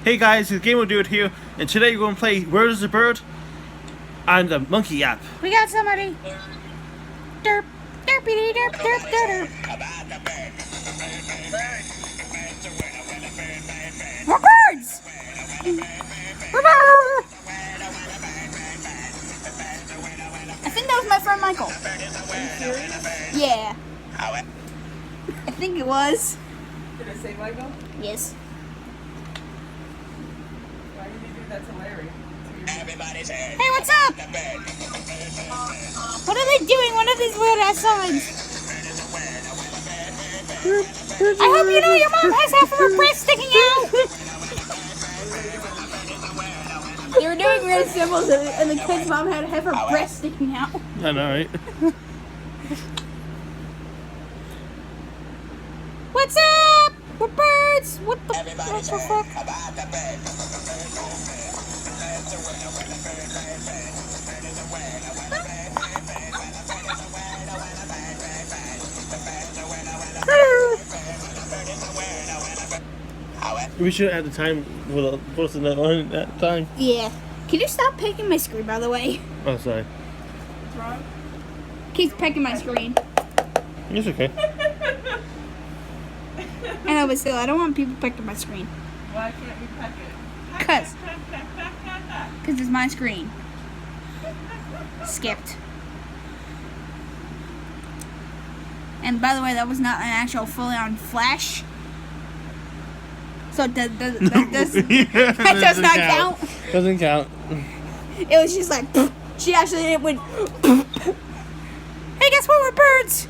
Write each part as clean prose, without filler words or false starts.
Hey guys, it's Game Dude here, and today we're going to play Where is the Bird on the Monkey app. We got somebody. Derp, derpity, derp, derp, derp. More birds! I think that was my friend Michael. Yeah. I think it was. Did I say Michael? Yes. Why did you do that to Larry? Hey, what's up? What are they doing? What are these weird ass signs? I hope you know your mom has half of her breast sticking out. They were doing weird symbols, and the kid's mom had half her breast sticking out. I know, right? What's up? We're birds. What the fuck? We should add the time with posting that on that time. Yeah. Can you stop picking my screen, by the way? Oh, sorry. What's wrong? Keeps pecking my screen. It's okay. I know, but still, I don't want people pecking my screen. Why can't we peck it? Because it's my screen. Skipped. And by the way, that was not an actual fully-on flash. So that does not count. Doesn't count. It was just like, she actually didn't win. Hey, guess what? We're birds.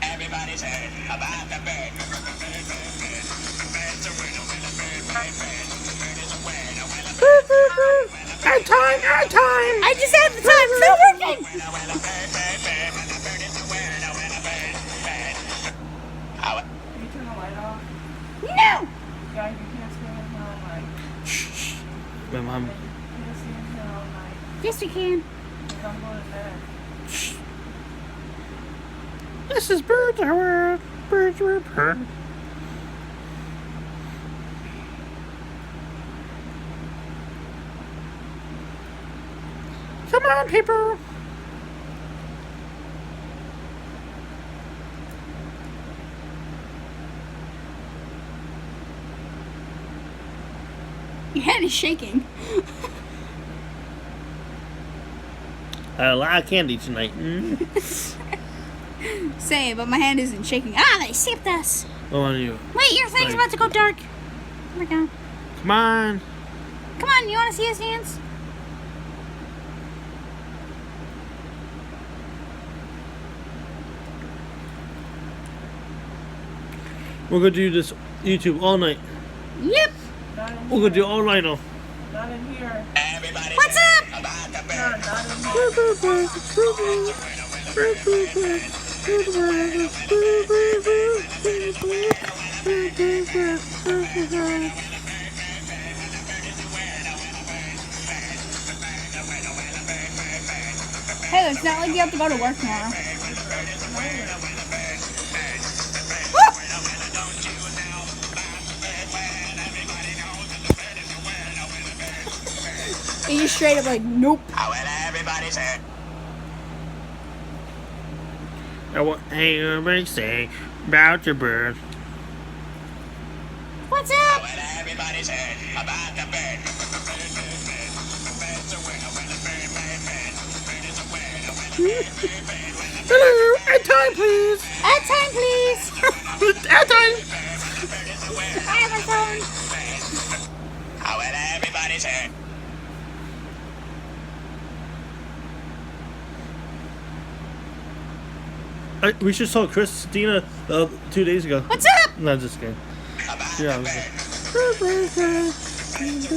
Everybody's heard about the bird. Add time! I just had the time. It's not working. Can you turn the light off? No. Guys, you can't stay in here all night. My mom. You can't stay in here all night. Yes, we can. Because I'm going to bed. This is Birds Are World. Birds Are Bird. Come on, people. Your head is shaking. I had a lot of candy tonight. Say, but my hand isn't shaking. Ah, they skipped us. Oh, on you. Wait, your thing's about to go dark. Oh my god. Come on. Come on, you want to see his hands? We're going to do this YouTube all night. Yep. Not in We're here. going to do it all night now. Not in here. What's up? No, not in Hey, it's not like you have to go to work tomorrow. And you straight up like, nope. Everybody's heard. I want to hear everybody say about your bird. What's up? Everybody's heard about the bird. Hello, add time, please. Add time, please. Add time. I have my phone. Everybody's heard. We just saw Christina 2 days ago. What's up? No, just kidding. Yeah.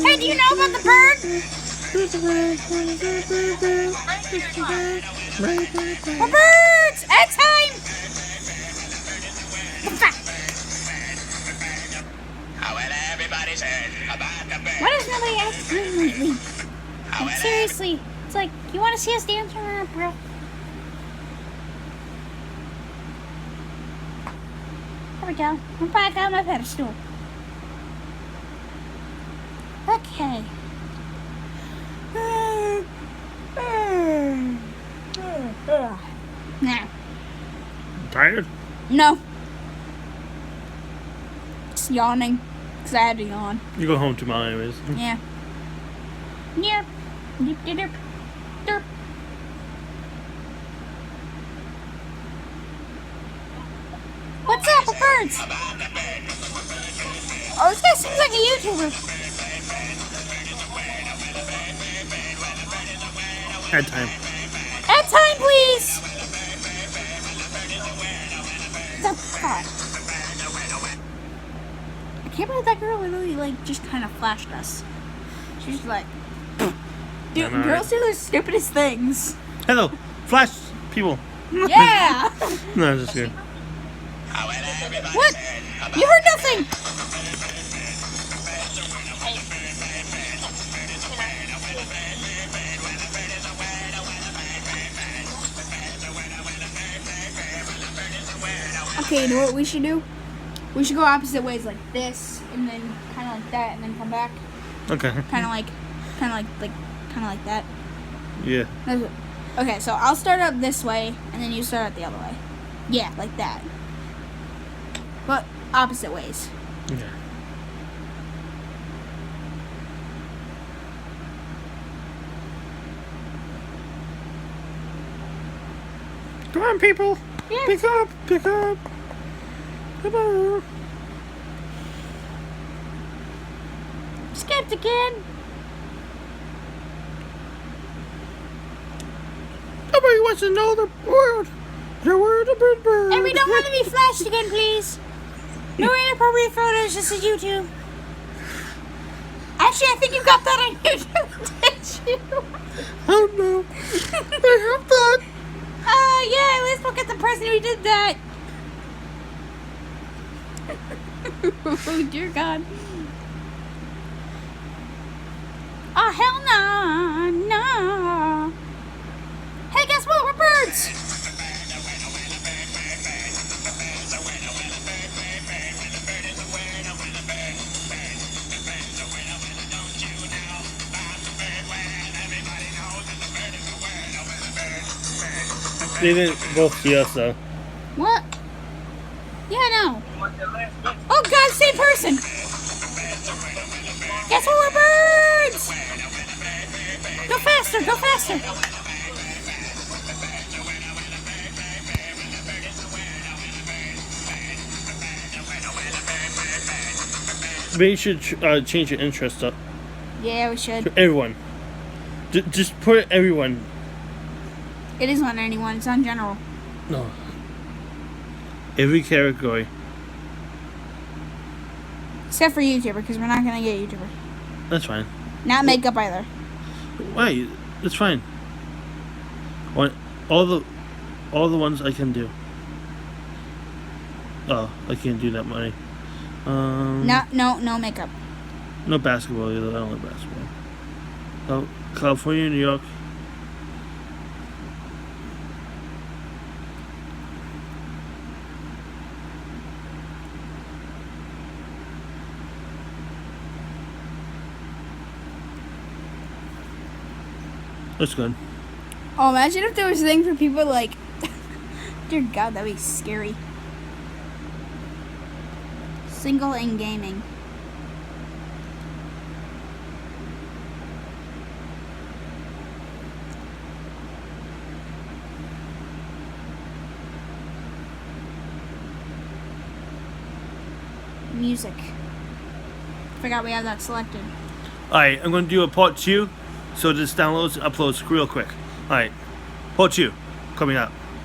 Hey, do you know about the bird? We're birds. Add time. Everybody's heard about the bird. Why does nobody ask time lately? Like, seriously, it's like, you want to see us dance around, bro? There we go. I'm back on my pedestal. Okay. Now. Tired? No. Just yawning. Because I had to yawn. You go home tomorrow, anyways. Yeah. Yep. Yep, yep, yep. Derp. What's up, birds? Oh, this guy seems like a YouTuber. Ad time. Add time, please. The fuck? I can't believe that girl literally, like, just kind of flashed us. She's like, dude, I'm alright. girls do the stupidest things. Hello, Flash people. Yeah. No, just here. What? You heard nothing. Okay, you know what we should do? We should go opposite ways, like this, and then kind of like that, and then come back. Okay. Kind of like that. Yeah. That's what- Okay, so I'll start up this way, and then you start up the other way. Yeah, like that. But opposite ways. Okay. Come on, people. Yeah. Pick up. Pick up. Come on. Skipped again. Nobody wants to know the world. The world of bird. And we don't want to be flashed again, please. No inappropriate photos, just a YouTube. Actually, I think you got that on YouTube, did you? Oh no. I have that. Yeah, let's look at the person who did that. Oh, dear God. Oh, hell no, no. Hey, guess what? We're birds. They didn't both see us though. What? Yeah, no. Oh, God, same person. Guess what? We're birds. Go faster, go faster. Maybe you should change your interest up Yeah, we should. to everyone. Just put everyone. It is on anyone. It's on general. No. Every category. Except for YouTuber, because we're not going to get YouTuber. That's fine. Not makeup either. Why? It's fine. What? All the ones I can do. Oh, I can't do that many. No makeup. No basketball either. I don't like basketball. Oh, California, New York. That's good. Oh, imagine if there was a thing for people like... Dear God, that'd be scary. Single in gaming. Music. Forgot we have that selected. Alright, I'm going to do a part 2. So this downloads and uploads real quick. Alright. Part 2. Coming up.